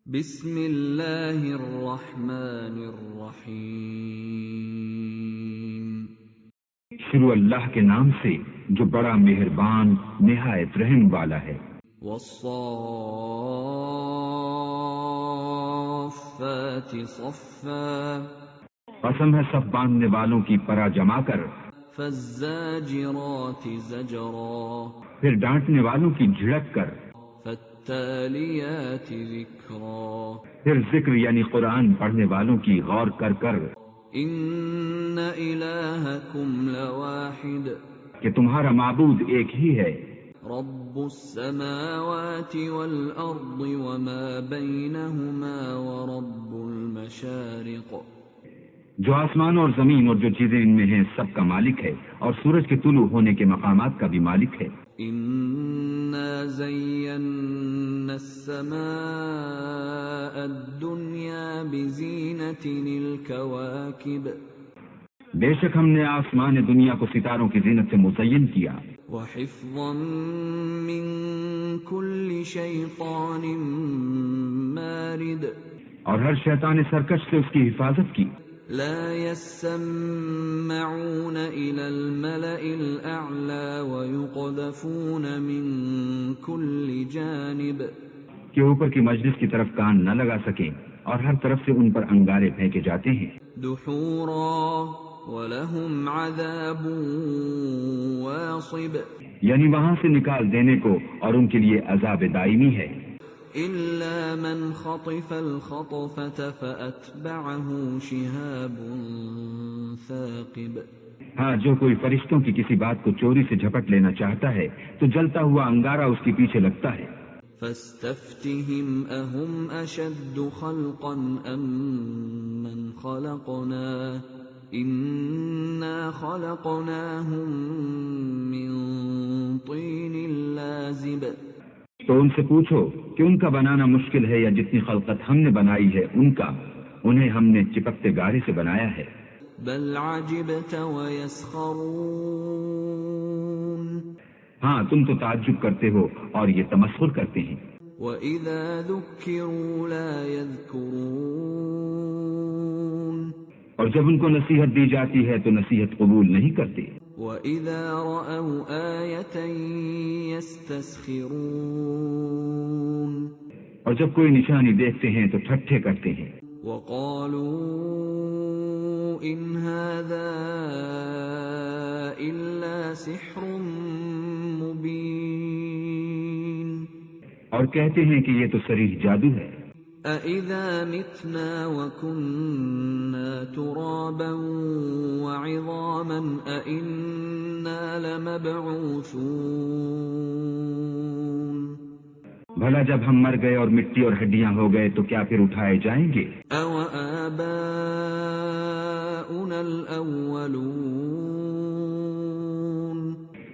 بسم اللہ الرحمن الرحیم۔ شروع اللہ کے نام سے جو بڑا مہربان نہایت رحم والا ہے۔ والصافات صفا، قسم ہے صف باندھنے والوں کی پرا جما کر۔ فالزاجرات زجرا، پھر ڈانٹنے والوں کی جھڑک کر۔ فالتالیات ذکرا، پھر ذکر یعنی قرآن پڑھنے والوں کی غور کر کر۔ ان الہکم لواحد، کہ تمہارا معبود ایک ہی ہے۔ رب السماوات والارض وما بینہما ورب المشارق، جو آسمان اور زمین اور جو چیزیں ان میں ہیں سب کا مالک ہے، اور سورج کے طلوع ہونے کے مقامات کا بھی مالک ہے۔ انا زینا السماء الدنیا بزینۃ الکواکب، بے شک ہم نے آسمان دنیا کو ستاروں کی زینت سے مزین کیا۔ وحفظا من کل شیطان مارد، اور ہر شیطان سرکش سے اس کی حفاظت کی۔ لا يسمعون إلى الملأ الأعلى ويقذفون من كل جانب، کہ اوپر کی مجلس کی طرف کان نہ لگا سکیں اور ہر طرف سے ان پر انگارے پھینکے جاتے ہیں۔ دحورا ولهم عذاب واصب، یعنی وہاں سے نکال دینے کو اور ان کے لیے عذاب دائمی ہے۔ إلا من خطف الخطفة فأتبعه شهاب ثاقب، ہاں جو کوئی فرشتوں کی کسی بات کو چوری سے جھپٹ لینا چاہتا ہے تو جلتا ہوا انگارہ اس کے پیچھے لگتا ہے۔ فاستفتهم أهم أشد خلقا أم من خلقنا إنا خلقناهم من طين لازب، تو ان سے پوچھو کہ ان کا بنانا مشکل ہے یا جتنی خلقت ہم نے بنائی ہے ان کا، انہیں ہم نے چپکتے گارے سے بنایا ہے۔ بل عجبت ويسخرون، ہاں تم تو تعجب کرتے ہو اور یہ تمسخر کرتے ہیں۔ وإذا ذكروا لا يذكرون، اور جب ان کو نصیحت دی جاتی ہے تو نصیحت قبول نہیں کرتے۔ وإذا رأوا آية يستسخرون، اور جب کوئی نشانی دیکھتے ہیں تو ٹھٹھے کرتے ہیں۔ وقالوا إن هذا إلا سحر مبين، اور کہتے ہیں کہ یہ تو صریح جادو ہے۔ أَإِذَا مِتْنَا وَكُنَّا تُرَابًا وَعِظَامًا أَإِنَّا لَمَبْعُوثُونَ، بھلا جب ہم مر گئے اور مٹی اور ہڈیاں ہو گئے تو کیا پھر اٹھائے جائیں گے؟ أَوَآبَاؤُنَا الْأَوَّلُونَ،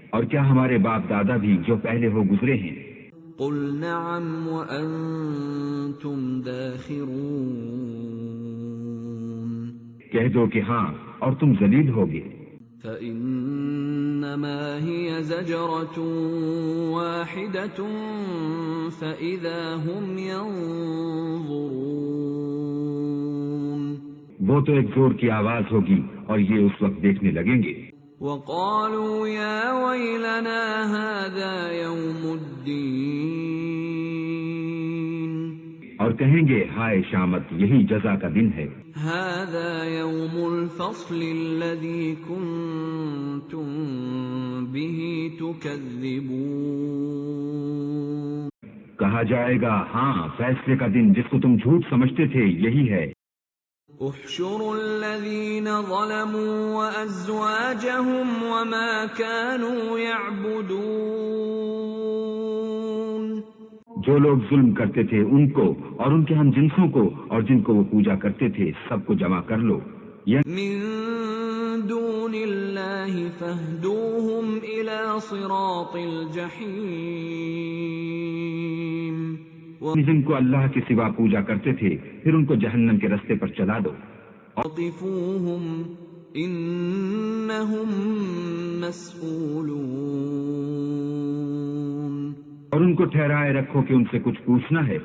اور کیا ہمارے باپ دادا بھی جو پہلے ہو گزرے ہیں؟ قُلْ نَعَمْ وَأَنْتُمْ دَاخِرُونَ، کہہ دو کہ ہاں اور تم ذلیل ہوگے۔ فَإِنَّمَا هِيَ زَجْرَةٌ وَاحِدَةٌ فَإِذَا هُمْ يَنظُرُونَ، وہ تو ایک زور کی آواز ہوگی اور یہ اس وقت دیکھنے لگیں گے۔ وَقَالُوا يَا وَيْلَنَا هَذَا يَوْمُ الدِّينِ، اور کہیں گے ہائے شامت یہی جزا کا دن ہے۔ هَذَا يَوْمُ الْفَصْلِ الَّذِي كُنْتُمْ بِهِ تُكَذِّبُونَ، کہا جائے گا ہاں فیصلے کا دن جس کو تم جھوٹ سمجھتے تھے یہی ہے۔ احشروا الذين ظلموا وأزواجهم وما كانوا يعبدون، جو لوگ ظلم کرتے تھے ان کو اور ان کے ہم جنسوں کو اور جن کو وہ پوجا کرتے تھے سب کو جمع کر لو۔ من دون الله فاهدوهم إلى صراط الجحيم، جن کو اللہ کے سوا پوجا کرتے تھے پھر ان کو جہنم کے رستے پر چلا دو۔ وقفوهم إنهم مسئولون، اور ان کو ٹھہرائے رکھو کہ ان سے کچھ پوچھنا ہے۔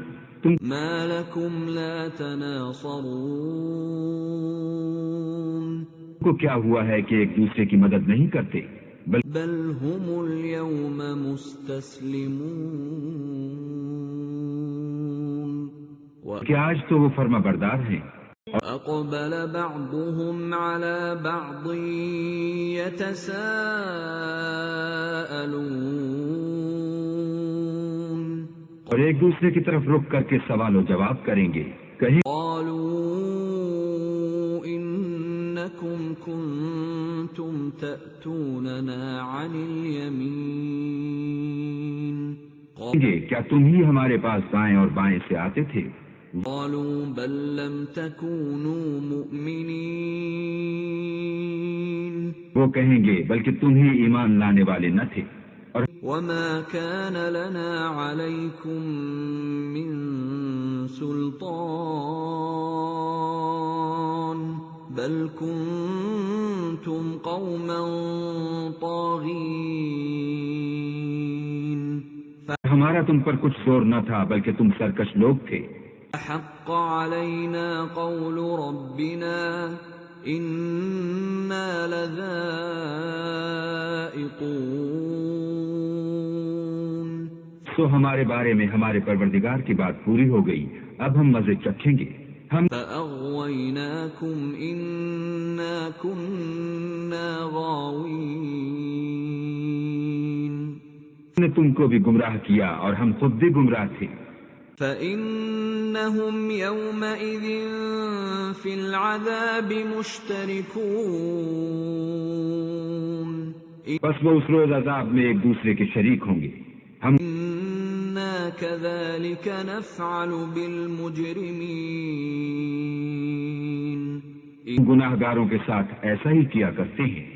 تم ما لكم لا تناصرون کو کیا ہوا ہے کہ ایک دوسرے کی مدد نہیں کرتے؟ بل هم اليوم مستسلمون کہ آج تو وہ فرما بردار ہیں، وأقبل بعضهم على بعض يتساءلون اور ایک دوسرے کی طرف رک کر کے سوال و جواب کریں گے، کہیں قالوا إنكم كنتم تأتوننا عن اليمين گے کیا تم ہی ہمارے پاس دائیں اور بائیں سے آتے تھے؟ قالوا بل لم تكونوا مؤمنين وہ کہیں گے بلکہ تم ہی ایمان لانے والے نہ تھے، اور وما كان لنا عليكم من سلطان بل كنتم قوما طاغين ہمارا تم پر کچھ زور نہ تھا بلکہ تم سرکش لوگ تھے۔ فحق علينا قول ربنا إنا لذائقون تو ہمارے بارے میں ہمارے پروردگار کی بات پوری ہو گئی، اب ہم مزے چکھیں گے۔ ہم فأغويناكم إنا كنا غاوين نے تم کو بھی گمراہ کیا اور ہم خود بھی گمراہ تھے۔ فإنهم يومئذ في العذاب مشتركون بس وہ اس روز عذاب میں ایک دوسرے کے شریک ہوں گے۔ ہم إنا كذلك نفعل بالمجرمين گناہ گاروں کے ساتھ ایسا ہی کیا کرتے ہیں۔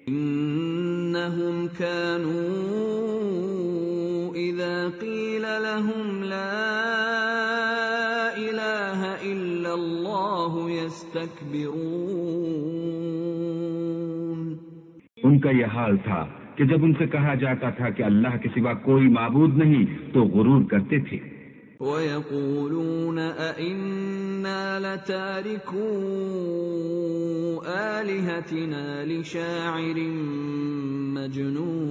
إنهم كانوا إذا قيل لهم لا إله إلا الله يستكبرون ان کا یہ حال تھا کہ جب ان سے کہا جاتا تھا کہ اللہ کے سوا کوئی معبود نہیں تو غرور کرتے تھے، ويقولون أئنا لتاركو آلهتنا لشاعر مجنون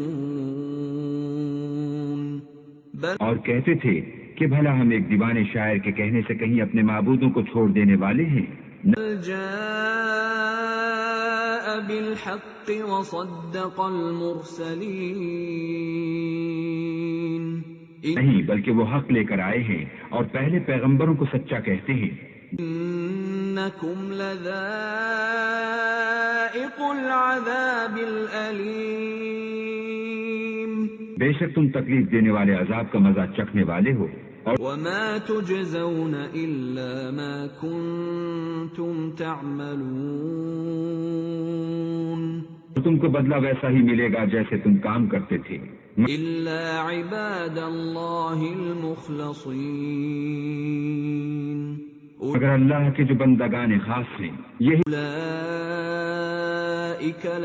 بل اور کہتے تھے کہ بھلا ہم ایک دیوانے شاعر کے کہنے سے کہیں اپنے معبودوں کو چھوڑ دینے والے ہیں؟ جاء بالحق وصدق المرسلين نہیں، بلکہ وہ حق لے کر آئے ہیں اور پہلے پیغمبروں کو سچا کہتے ہیں۔ إنكم لذائق العذاب الأليم بے شک تم تکلیف دینے والے عذاب کا مزہ چکھنے والے ہو، اور وما تجزون إلا ما كنتم تعملون تم کو بدلہ ویسا ہی ملے گا جیسے تم کام کرتے تھے، إلا عباد الله المخلصين مگر اللہ کے جو بندگان خاص ہیں یہی أولئك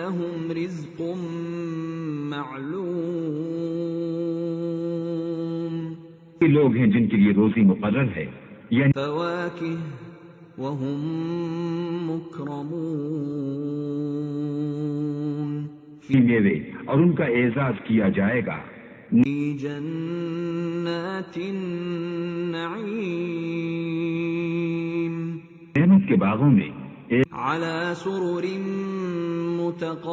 لهم رزق معلوم لوگ ہیں جن کے لیے روزی مقرر ہے، یعنی فواكه وهم مكرمون میوے، اور ان کا اعزاز کیا جائے گا في جنات النعيم نعمت کے باغوں میں، على سرر متقابلين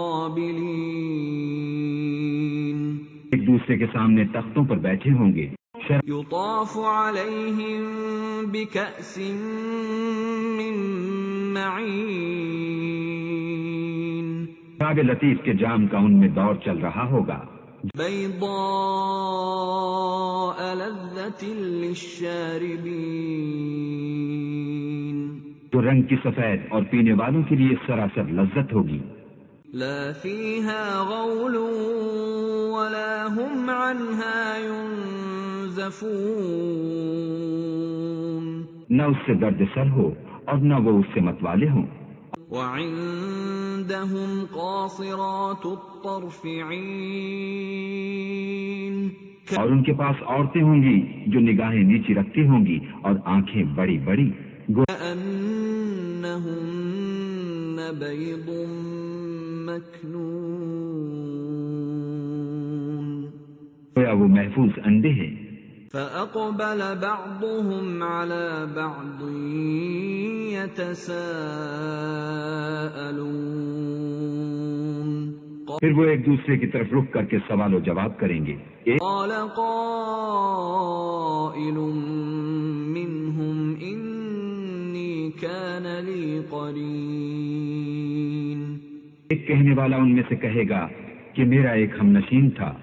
ایک دوسرے کے سامنے تختوں پر بیٹھے ہوں گے، يطاف عليهم بكأس من معين شراب لطیف کے جام کا ان میں دور چل رہا ہوگا، بيضاء لذة للشاربين جو رنگ کی سفید اور پینے والوں کے لیے سراسر لذت ہوگی، لا فيها غول ولا هم عنها ينزفون نہ اس سے درد سر ہو اور نہ وہ اس سے متوالے ہوں۔ وعندهم قاصرات الطرف عين اور ان کے پاس عورتیں ہوں گی جو نگاہیں نیچی رکھتی ہوں گی اور آنکھیں بڑی بڑی، كأنهن بيض مكنون گویا وہ محفوظ انڈے ہیں۔ فأقبل بعضهم على بعض يتساءلون پھر وہ ایک دوسرے کی طرف رخ کر کے سوال و جواب کریں گے۔ قال قائل منهم إني كان لي قرين ایک کہنے والا ان میں سے کہے گا کہ میرا ایک ہم نشین تھا،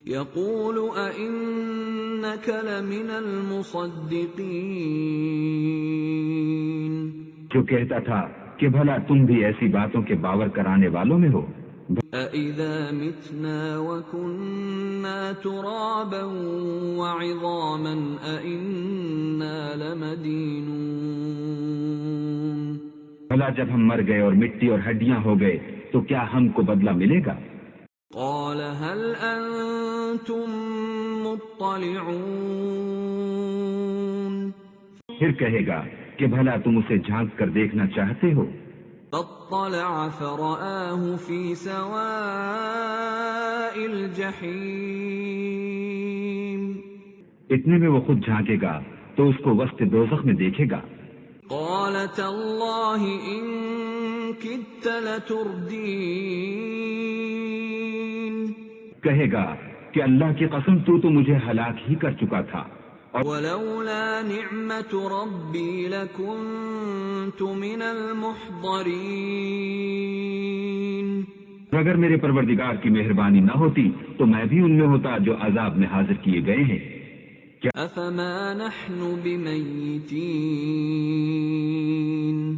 يقول أئنك لمن المصدقين جو کہتا تھا کہ بھلا تم بھی ایسی باتوں کے باور کرانے والوں میں ہو۔ أَإِذَا مِتْنَا وَكُنَّا تُرَابًا وَعِظَامًا أَإِنَّا لَمَدِينُونَ بھلا جب ہم مر گئے اور مٹی اور ہڈیاں ہو گئے تو کیا ہم کو بدلہ ملے گا؟ قال هل أنتم مطلعون پھر کہے گا کہ بھلا تم اسے جھانک کر دیکھنا چاہتے ہو؟ فاطلع فرآه في سواء الجحيم اتنے میں وہ خود جھانکے گا تو اس کو وسط دوزخ میں دیکھے گا۔ قال تالله إن كدت لتردين کہے گا کہ اللہ کی قسم تو مجھے ہلاک ہی کر چکا تھا، ولولا نعمة ربي لكنت من المحضرين اگر میرے پروردگار کی مہربانی نہ ہوتی تو میں بھی ان میں ہوتا جو عذاب میں حاضر کیے گئے ہیں۔ أفما نحن بميتين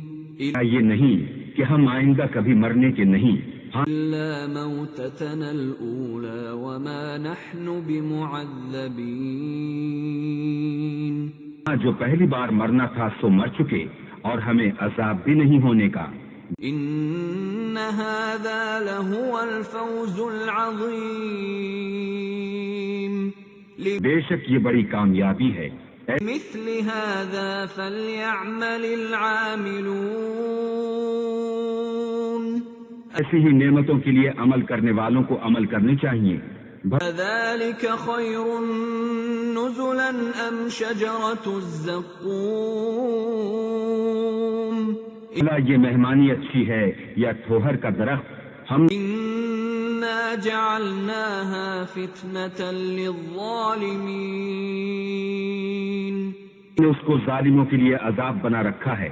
یہ نہیں کہ ہم آئندہ کبھی مرنے کے نہیں، إلا موتتنا الأولى وما نحن بمعذبين جو پہلی بار مرنا تھا سو مر چکے اور ہمیں عذاب بھی نہیں ہونے کا۔ إن هذا لهو الفوز العظيم بے شک یہ بڑی کامیابی ہے۔ مثل هذا فليعمل العاملون ایسی ہی نعمتوں کے لیے عمل کرنے والوں کو عمل کرنے چاہیے۔ ذلك خير نزلا أم شجرة الزقوم بھلا یہ مہمانی اچھی ہے یا تھوہر کا درخت؟ ہم إنا جعلناها فتنة للظالمين نے اس کو ظالموں کے لیے عذاب بنا رکھا ہے۔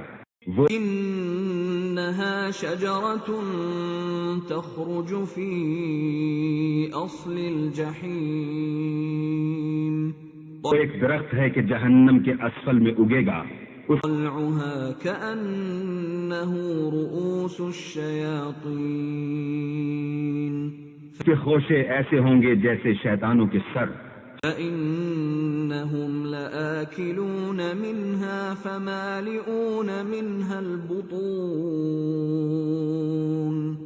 وہ إنها شجرة تخرج في أصل الجحيم وہ ایک درخت ہے کہ جہنم کے اسفل میں اگے گا، طلعها كأنه رؤوس الشياطين اس کے خوشے ایسے ہوں گے جیسے شیطانوں کے سر، فإنهم لآكلون منها فمالئون منها البطون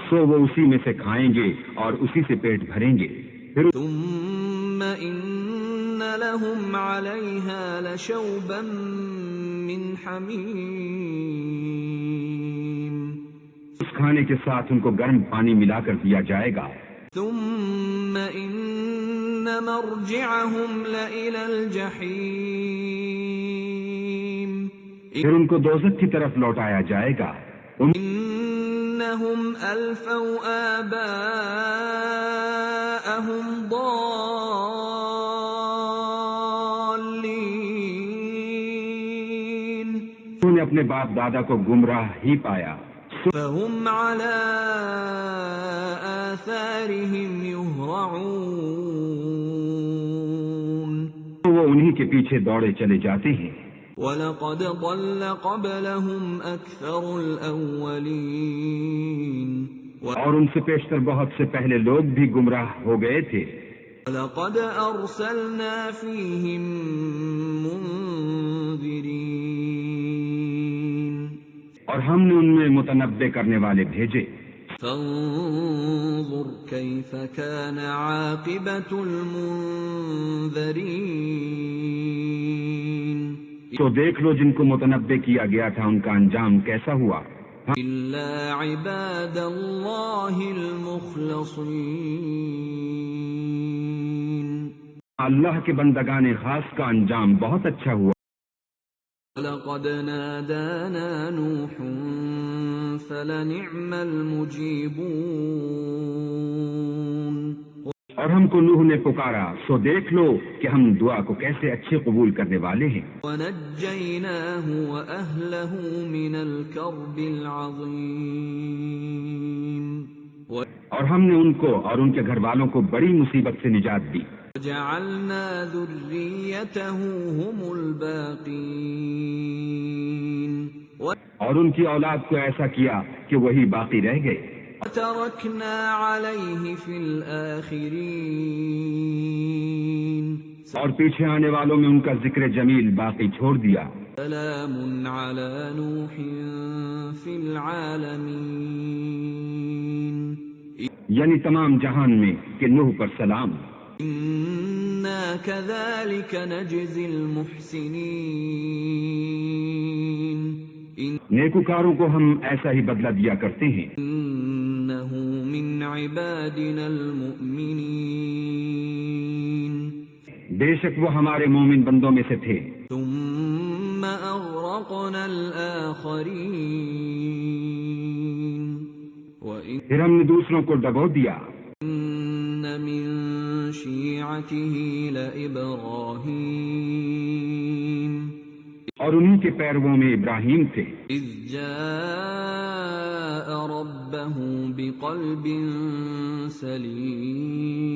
سو وہ اسی میں سے کھائیں گے اور اسی سے پیٹ بھریں گے۔ پھر ثم إن لهم عليها لشوبا من حميم اس کھانے کے ساتھ ان کو گرم پانی ملا کر دیا جائے گا۔ ثم إن مرجعهم لإلى الجحيم پھر ان کو دوزخ کی طرف لوٹایا جائے گا۔ إنهم ألفوا آباءهم ضالين انہوں نے اپنے باپ دادا کو گمراہ ہی پایا، فهم على آثارهم يهرعون تو وہ انہی کے پیچھے دوڑے چلے جاتے ہیں۔ وَلَقَدْ ضَلَّ قَبْلَهُمْ أَكْثَرُ الْأَوَّلِينَ اور ان سے پیشتر بہت سے پہلے لوگ بھی گمراہ ہو گئے تھے۔ وَلَقَدْ أَرْسَلْنَا فِيهِمْ مُنذِرِينَ اور ہم نے ان میں متنبع کرنے والے بھیجے۔ فانظر كيف كان عاقبة المنذرين تو دیکھ لو جن کو متنبع کیا گیا تھا ان کا انجام کیسا ہوا. إلا عباد الله المخلصين اللہ کے بندگان خاص کا انجام بہت اچھا ہوا. لقد نادانا نوح فلنعم المجيبون اور ہم کو نوح نے پکارا سو دیکھ لو کہ ہم دعا کو کیسے اچھے قبول کرنے والے ہیں. ونجيناه وأهله من الكرب العظيم اور ہم نے ان کو اور ان کے گھر والوں کو بڑی مصیبت سے نجات دی. وجعلنا ذريته هم الباقين اور ان کی اولاد کو ایسا کیا کہ وہی باقی رہ گئے. وتركنا عليه في الآخرين اور پیچھے آنے والوں میں ان کا ذکر جمیل باقی چھوڑ دیا. سلام على نوح في العالمين یعنی تمام جہان میں کہ نوح پر سلام. إنا كذلك نجزي المحسنين نیکوکاروں کو ہم ایسا ہی بدلہ دیا کرتے ہیں. إنه من عبادنا المؤمنين بے شک وہ ہمارے مومن بندوں میں سے تھے. ثم أغرقنا الآخرين وإن پھر ہم نے دوسروں کو ڈبو دیا. من شيعته لإبراهيم اور انہی کے پیرووں میں ابراہیم تھے. إذ جاء ربه بقلب سليم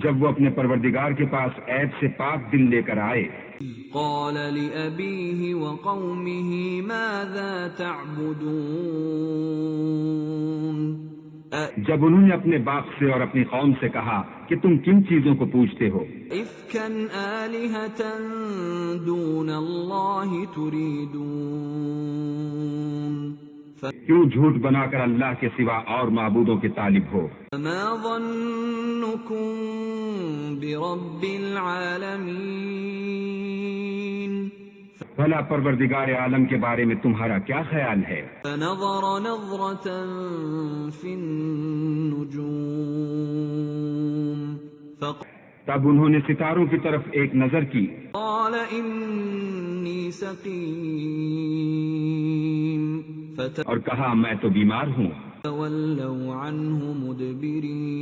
جب وہ اپنے پروردگار کے پاس عیب سے پاک دل لے کر آئے. قال لأبيه وقومه ماذا تعبدون جب انہوں نے اپنے باپ سے اور اپنی قوم سے کہا کہ تم کن چیزوں کو پوجتے ہو. إفكا آلهة دون الله تريدون کیوں جھوٹ بنا کر اللہ کے سوا اور معبودوں کے طالب ہو. فما ظنكم برب العالمين بھلا پروردگار عالم کے بارے میں تمہارا کیا خیال ہے. فنظر نظرة في النجوم تب انہوں نے ستاروں کی طرف ایک نظر کی. قال إني سقيم اور کہا میں تو بیمار ہوں. فتولوا عنه مدبرين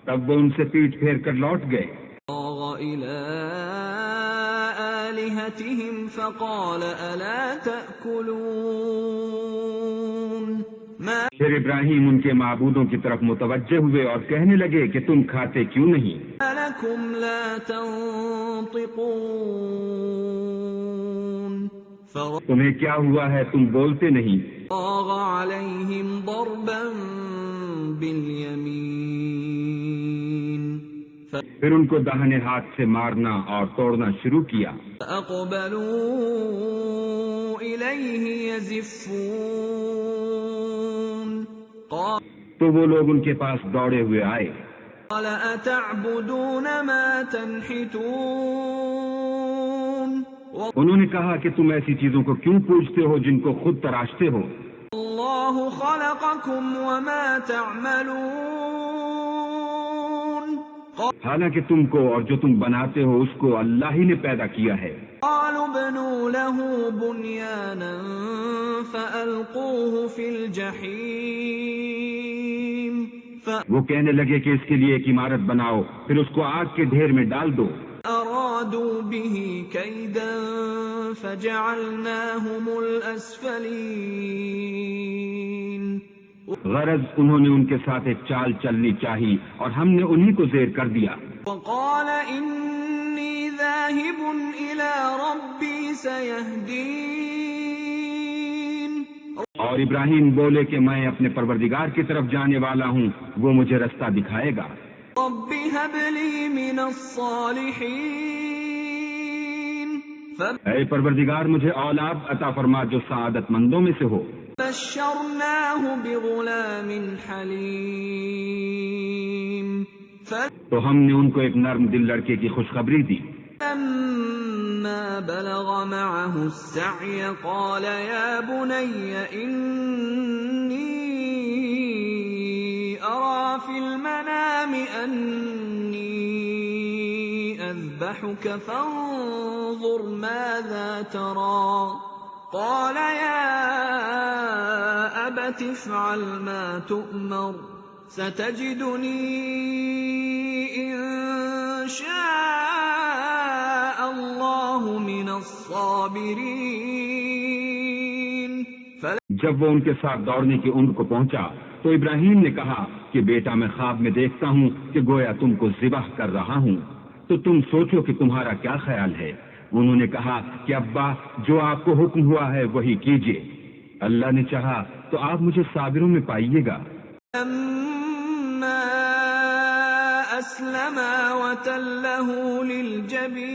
تب وہ ان سے پیٹھ پھیر کر لوٹ گئے. فراغ إلى آلهتهم فقال ألا تأكلون پھر ابراہیم ان کے معبودوں کی طرف متوجہ ہوئے اور کہنے لگے کہ تم کھاتے کیوں نہیں. لكم لا تنطقون تمہیں کیا ہوا ہے تم بولتے نہیں. فراغ عليهم ضربا باليمين پھر ان کو داہنے ہاتھ سے مارنا اور توڑنا شروع کیا. فأقبلوا إليه يزفون تو وہ لوگ ان کے پاس دوڑے ہوئے آئے. قال أتعبدون ما تنحتون انہوں نے کہا کہ تم ایسی چیزوں کو کیوں پوجتے ہو جن کو خود تراشتے ہو. اللہ خلقکم وما تعملون حالانکہ تم کو اور جو تم بناتے ہو اس کو اللہ ہی نے پیدا کیا ہے. قالوا بنوا له بنيانا فألقوه في الجحيم وہ کہنے لگے کہ اس کے لیے ایک عمارت بناؤ پھر اس کو آگ کے ڈھیر میں ڈال دو. أرادوا به كيدا فجعلناهم الأسفلين غرض انہوں نے ان کے ساتھ ایک چال چلنی چاہی اور ہم نے انہی کو زیر کر دیا. وقال إني ذاهب إلى ربي سيهدين اور ابراہیم بولے کہ میں اپنے پروردگار کی طرف جانے والا ہوں وہ مجھے رستہ دکھائے گا. رب هب لي من الصالحين اے پروردگار مجھے اولاد عطا فرما جو سعادت مندوں میں سے ہو. فبشرناه بغلام حليم تو ہم نے ان کو ایک نرم دل لڑکے کی خوشخبری دی. فلما بلغ معه السعي قال يا بني إني أرى في المنام أني أذبحك فانظر ماذا ترى قال يا أبت افعل ما تؤمر ستجدني إن شاء الله من الصابرين. جب وہ ان کے ساتھ دوڑنے کی عمر کو پہنچا تو ابراہیم نے کہا کہ بیٹا میں خواب میں دیکھتا ہوں کہ گویا تم کو ذبح کر رہا ہوں، تو تم سوچو کہ تمہارا کیا خیال ہے. انہوں نے کہا کہ ابا جو آپ کو حکم ہوا ہے وہی کیجیے، اللہ نے چاہا تو آپ مجھے صابروں میں پائیے گا. لما أسلما وتله للجبين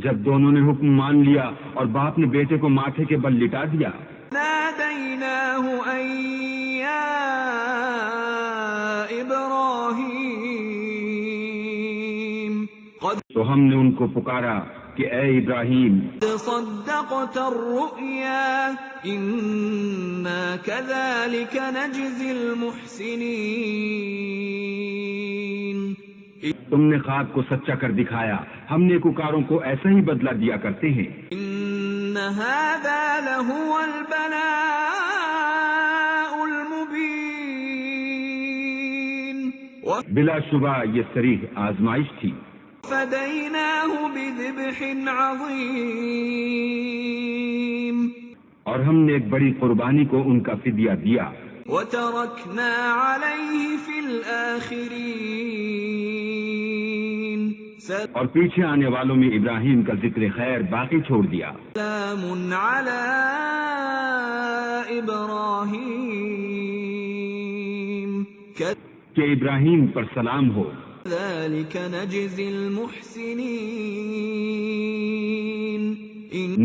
جب دونوں نے حکم مان لیا اور باپ نے بیٹے کو ماتھے کے بل لٹا دیا، ناديناه أن يا إبراهيم تو ہم نے ان کو پکارا کہ اے ابراہیم صدقت الرؤيا إنا كذلك نجزي المحسنين. تم نے خواب کو سچا کر دکھایا، ہم نیکوکاروں کو ایسا ہی بدلہ دیا کرتے ہیں. إن هذا لهو البلاء المبين. بلا شبہ یہ صریح آزمائش تھی. فديناه بذبح عظيم. اور ہم نے ایک بڑی قربانی کو ان کا فدیہ دیا. وتركنا عليه في الآخرين. اور پیچھے آنے والوں میں ابراہیم کا ذکر خیر باقی چھوڑ دیا. سلام على إبراهيم کہ ابراہیم پر سلام ہو. كذلك نجزي المحسنين.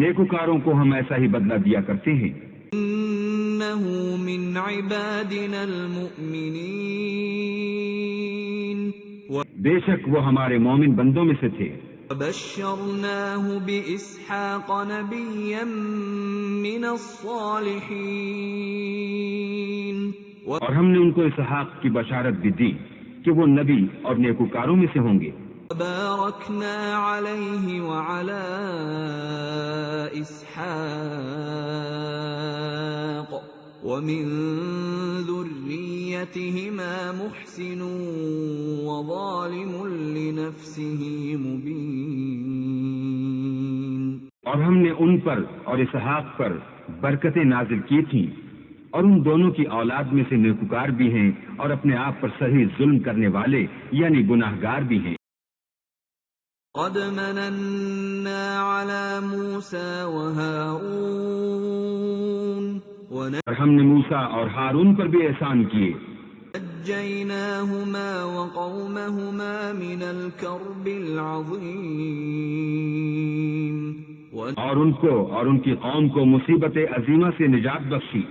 نیکوکاروں کو ہم ایسا ہی بدلہ دیا کرتے ہیں. إنه من عبادنا المؤمنين. بے شک وہ ہمارے مومن بندوں میں سے تھے. وبشرناه بإسحاق نبيا من الصالحين. اور ہم نے ان کو اسحاق کی بشارت بھی دی کہ وہ نبی اور نیکوکاروں میں سے ہوں گے. باركنا عليه وعلى إسحاق ومن ذريتهما محسن وظالم لنفسه مبين. اور ہم نے ان پر اور اسحاق پر برکتیں نازل کی تھیں، اور ان دونوں کی اولاد میں سے نیکوکار بھی ہیں اور اپنے آپ پر صحیح ظلم کرنے والے یعنی گناہگار بھی ہیں. قد مننا على موسى وهارون اور ہم نے موسیٰ اور ہارون پر بھی احسان کیے. نجيناهما وقومهما من الكرب العظيم. اور ان کو اور ان کی قوم کو مصیبت عظیمہ سے نجات بخشی.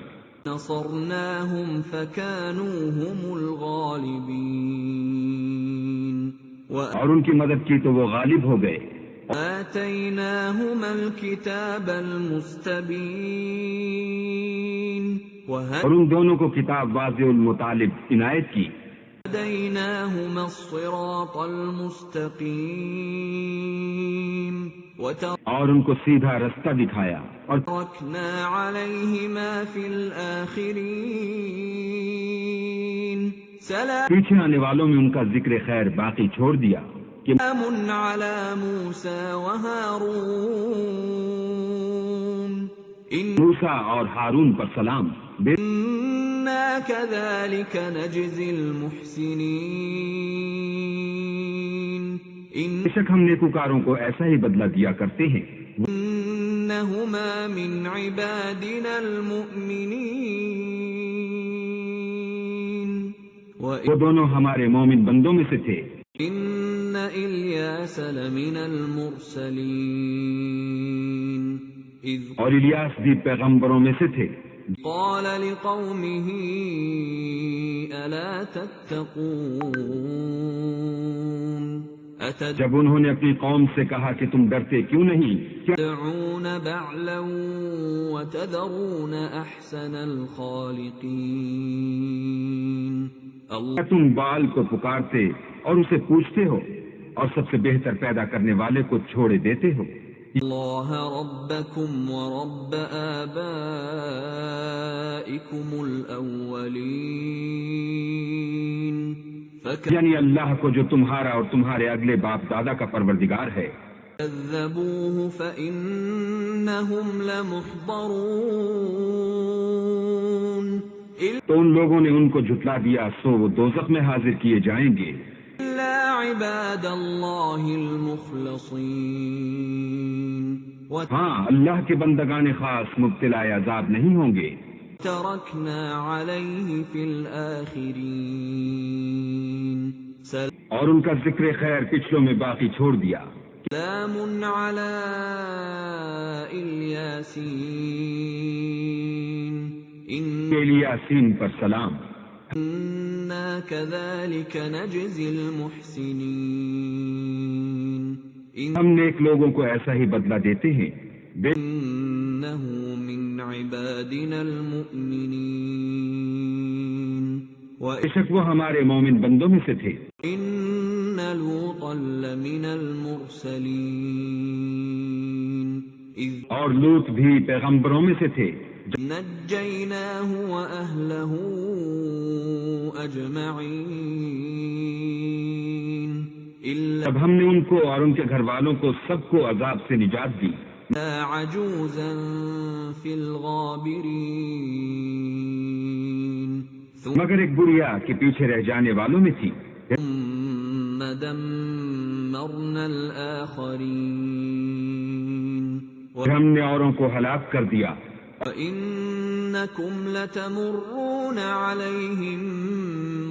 نصرناهم فكانوا هم الغالبين. اور ان کی مدد کی تو وہ غالب ہو گئے. آتيناهما الكتاب المستبين. اور ان دونوں کو کتاب واضح المطالب عنایت کی. وهديناهما الصراط المستقيم. اور ان کو سیدھا رستہ دکھایا. اور وتركنا عليهما في الآخرين. پیچھے آنے والوں میں ان کا ذکر خیر باقی چھوڑ دیا کہ سلام على موسى وهارون. موسیٰ اور ہارون پر سلام. إنا كذلك نجزي المحسنين. بے شک ہم نیکوکاروں کو ایسا ہی بدلہ دیا کرتے ہیں. إنهما من عبادنا المؤمنين. وہ دونوں ہمارے مومن بندوں میں سے تھے. إن إِلْيَاسَ لَمِنَ الْمُرْسَلِينَ اور الیاس بھی پیغمبروں میں سے تھے۔ قال لقومه ألا تتقون جب انہوں نے اپنی قوم سے کہا کہ تم ڈرتے کیوں نہیں، تدعون بعلا وتذرون أحسن الخالقين کیا تم بال کو پکارتے اور اسے پوچھتے ہو اور سب سے بہتر پیدا کرنے والے کو چھوڑے دیتے ہو؟ اللہ ربکم ورب آبائکم الاولین یعنی اللہ کو جو تمہارا اور تمہارے اگلے باپ دادا کا پروردگار ہے۔ کذبوہ فإنہم لمحضرون تو ان لوگوں نے ان کو جھٹلا دیا، سو وہ دوزخ میں حاضر کیے جائیں گے، الا عباد اللہ المخلصین ہاں اللہ کے بندگان خاص مبتلا عذاب نہیں ہوں گے۔ ترکنا علیہ فی الآخرین اور ان کا ذکر خیر پچھلوں میں باقی چھوڑ دیا۔ سلام علی الیاسین الیاسین پر سلام، انا کذالک نجزی المحسنین ہم نیک لوگوں کو ایسا ہی بدلہ دیتے ہیں۔ انہ من عبادنا المؤمنین بے شک وہ ہمارے مومن بندوں میں سے تھے۔ ان لوطا لمن المرسلین اذ اور لوط بھی پیغمبروں میں سے تھے، نجیناہ واہلہ اجمعین الا تب ہم نے ان کو اور ان کے گھر والوں کو سب کو عذاب سے نجات دی، عجوزا فی الغابرین مگر ایک بڑھیا کے پیچھے رہ جانے والوں میں تھی۔ ثم دمرنا الآخرین پھر ہم نے اوروں کو ہلاک کر دیا۔ وَإِنَّكُمْ لَتَمُرُّونَ عَلَيْهِمْ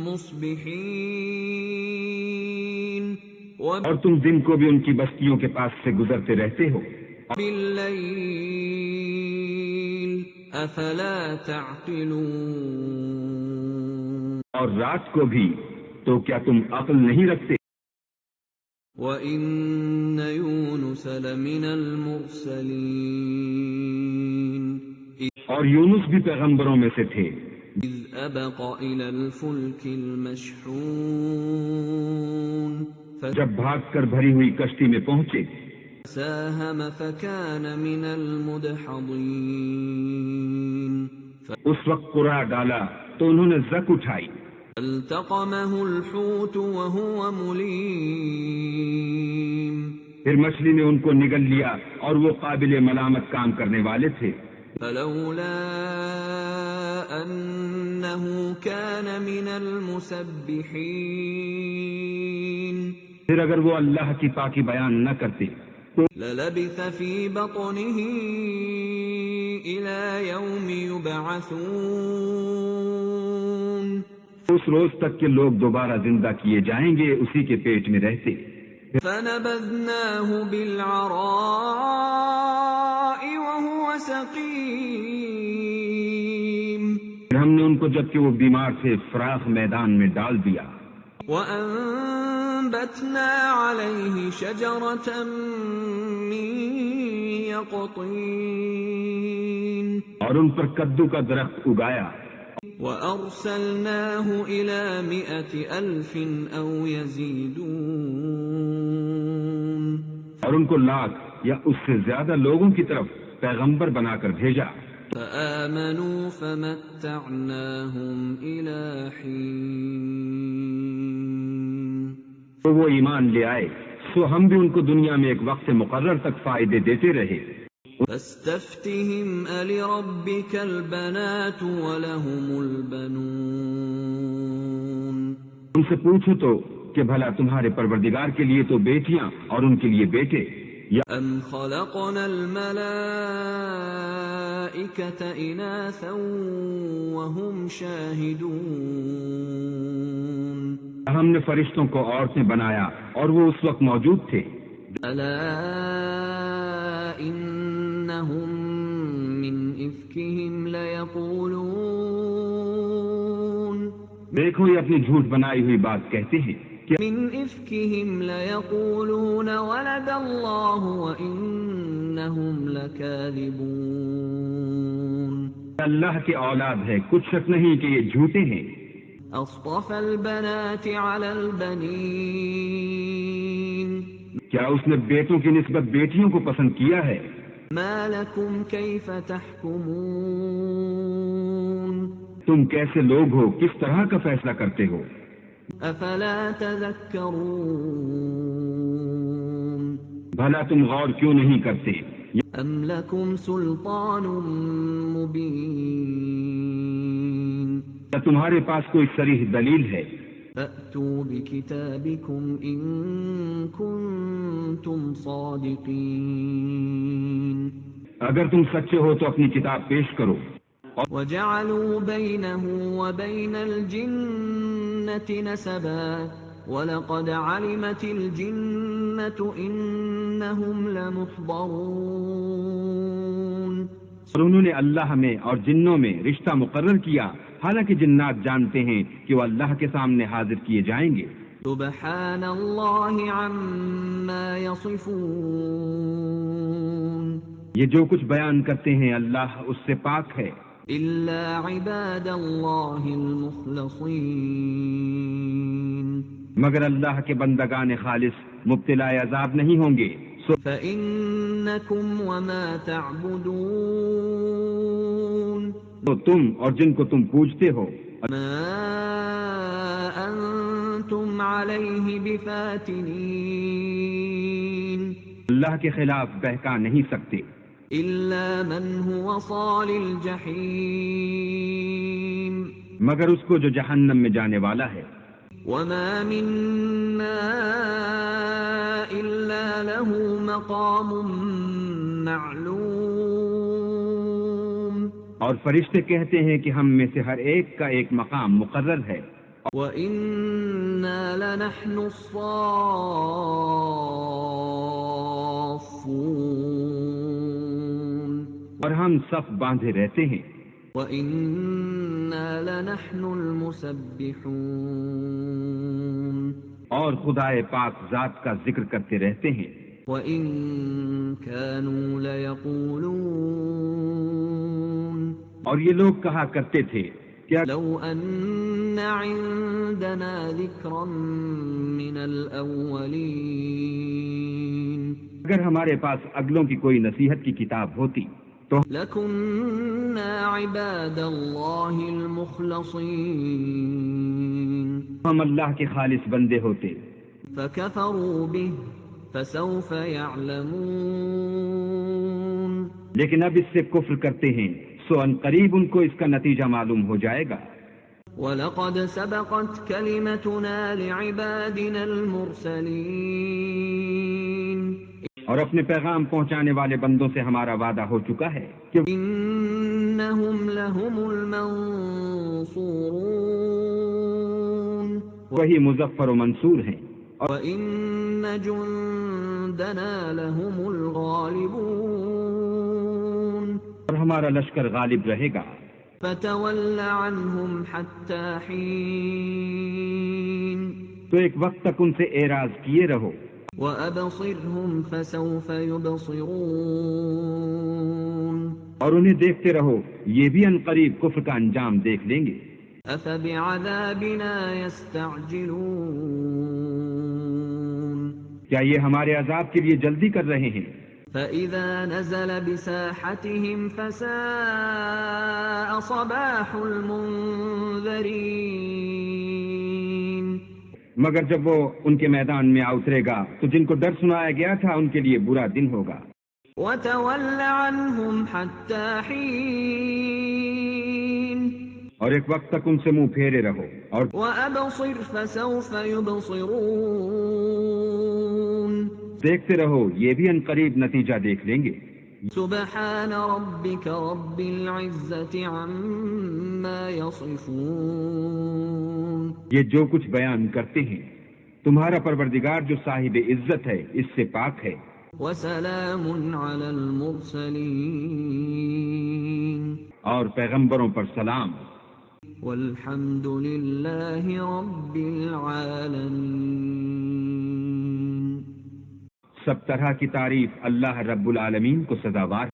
مُصْبِحِينَ اور تم دن کو بھی ان کی بستیوں کے پاس سے گزرتے رہتے ہو، وَبِاللَّيْلِ أَفَلَا تَعْقِلُونَ اور رات کو بھی، تو کیا تم عقل نہیں رکھتے؟ وَإِنَّ يُونُسَ لَمِنَ الْمُرْسَلِينَ اور یونس بھی پیغمبروں میں سے تھے، اذ ابق الى الفلك المشحون جب بھاگ کر بھری ہوئی کشتی میں پہنچے، فساهم فكان من المدحضين اس وقت قرع ڈالا تو انہوں نے زک اٹھائی، فالتقمه الحوت وهو مليم پھر مچھلی نے ان کو نگل لیا اور وہ قابل ملامت کام کرنے والے تھے، فلولا انه كان من المسبحين پھر اگر وہ اللہ کی پاکی بیان نہ کرتے تو للبث في بطنه الى يوم يبعثون اس روز تک کہ لوگ دوبارہ زندہ کیے جائیں گے اسی کے پیٹ میں رہتے۔ فنبذناه بالعراء وهو سقيم پھر ہم نے ان کو جبکہ وہ بیمار تھے فراخ میدان میں ڈال دیا، وأنبتنا عليه شجرة من يقطين اور ان پر کدو کا درخت اگایا، وأرسلناه إلى 100,000 أو يزيدون اور ان کو لاکھ یا اس سے زیادہ لوگوں کی طرف پیغمبر بنا کر بھیجا، فآمنوا فمتعناهم إلى حين تو وہ ایمان لے آئے، سو ہم بھی ان کو دنیا میں ایک وقت مقرر تک فائدے دیتے رہے۔ فاستفتهم ألربك البنات ولهم البنون ان سے پوچھو تو کہ بھلا تمہارے پروردگار کے لیے تو بیٹیاں اور ان کے لیے بیٹے، یا أَمْ خَلَقْنَا الْمَلَائِكَةَ إِنَاثًا وَهُمْ شَاهِدُونَ ہم نے فرشتوں کو عورتیں بنایا اور وہ اس وقت موجود تھے۔ أَلَا إِنَّهُمْ مِنْ إِفْكِهِمْ لَيَقُولُونَ دیکھو یہ اپنی جھوٹ بنائی ہوئی بات کہتے ہیں کہ مِنْ إِفْكِهِمْ لَيَقُولُونَ وَلَدَ اللَّهُ وَإِنَّهُمْ لَكَاذِبُونَ اللہ کی اولاد ہے، کچھ شک نہیں کہ یہ جھوٹے ہیں۔ أَصْطَفَى الْبَنَاتِ عَلَى الْبَنِينَ کیا اس نے بیٹوں کی نسبت بیٹیوں کو پسند کیا ہے؟ مَا لَكُمْ كَيْفَ تَحْكُمُونَ تم کیسے لوگ ہو، کس طرح کا فیصلہ کرتے ہو؟ أَفَلَا تَذَكَّرُونَ بھلا تم غور کیوں نہیں کرتے؟ أَمْ لَكُمْ سُلْطَانٌ مُبِينٌ کیا تمہارے پاس کوئی صریح دلیل ہے؟ فَأْتُوا بِكِتَابِكُمْ إِن كُنتُمْ صَادِقِينَ اگر تم سچے ہو تو اپنی کتاب پیش کرو۔ وَجَعَلُوا بَيْنَهُ وَبَيْنَ الْجِنَّةِ نَسَبًا وَلَقَدْ عَلِمَتِ الْجِنَّةُ إِنَّهُمْ لَمُحْضَرُونَ اور انہوں نے اللہ میں اور جنوں میں رشتہ مقرر کیا، حالانکہ جنات جانتے ہیں کہ وہ اللہ کے سامنے حاضر کیے جائیں گے۔ سبحان اللہ عما یصفون یہ جو کچھ بیان کرتے ہیں اللہ اس سے پاک ہے، الا عباد اللہ المخلصین مگر اللہ کے بندگان خالص مبتلا عذاب نہیں ہوں گے۔ فإنکم وما تعبدون تو تم اور جن کو تم پوجتے ہو ما انتم علیہ بفاتنین اللہ کے خلاف بہکا نہیں سکتے، الا من هو صال الجحیم مگر اس کو جو جہنم میں جانے والا ہے۔ وما منا الا له مقام معلوم اور فرشتے کہتے ہیں کہ ہم میں سے ہر ایک کا ایک مقام مقرر ہے، وَإِنَّا لَنَحْنُ الصَّافُّونَ اور ہم صف باندھے رہتے ہیں، وَإِنَّا لَنَحْنُ الْمُسَبِّحُونَ اور خدائے پاک ذات کا ذکر کرتے رہتے ہیں۔ وَإِن كَانُوا لَيَقُولُونَ اور یہ لوگ کہا کرتے تھے کیا لو ان عندنا ذکرا من الاولین اگر ہمارے پاس اگلوں کی کوئی نصیحت کی کتاب ہوتی تو لکننا عباد اللہ المخلصین ہم اللہ کے خالص بندے ہوتے، فکفروا به فسوف يعلمون لیکن اب اس سے کفر کرتے ہیں سو ان قریب ان کو اس کا نتیجہ معلوم ہو جائے گا۔ وَلَقَدْ سَبَقَتْ كَلِمَتُنَا لِعِبَادِنَا الْمُرْسَلِينَ اور اپنے پیغام پہنچانے والے بندوں سے ہمارا وعدہ ہو چکا ہے کہ إِنَّهُمْ لَهُمُ الْمَنصُورُونَ وہی مظفر و منصور ہیں، وَإِنَّ جُندَنَا لَهُمُ الْغَالِبُونَ اور ہمارا لشکر غالب رہے گا۔ فَتَوَلَّ عَنْهُمْ حَتَّى حِينٍ تو ایک وقت تک ان سے اعراض کیے رہو، وَأَبْصِرْهُمْ فَسَوْفَ يُبْصِرُونَ اور انہیں دیکھتے رہو، یہ بھی ان قریب کفر کا انجام دیکھ لیں گے۔ أَفَبِعَذَابِنَا يَسْتَعْجِلُونَ کیا یہ ہمارے عذاب کے لیے جلدی کر رہے ہیں؟ فَإِذَا نَزَلَ بِسَاحَتِهِمْ فَسَاءَ صَبَاحُ الْمُنذَرِينَ مگر جب وہ ان کے میدان میں اترے گا تو جن کو ڈر سنایا گیا تھا ان کے لیے برا دن ہوگا۔ وَتَوَلَّ عَنْهُمْ حَتَّى حِينٍ اور ایک وقت تک ان سے منہ پھیرے رہو، اور وَأَبْصِرْ فَسَوْفَ يُبْصِرُونَ دیکھتے رہو یہ بھی ان قریب نتیجہ دیکھ لیں گے۔ سبحان ربك رب العزة عما يصفون۔ یہ جو کچھ بیان کرتے ہیں تمہارا پروردگار جو صاحب عزت ہے اس سے پاک ہے۔ وسلام على المرسلين۔ اور پیغمبروں پر سلام۔ والحمد لله رب العالمين۔ سب طرح کی تعریف اللہ رب العالمین کو سزاوار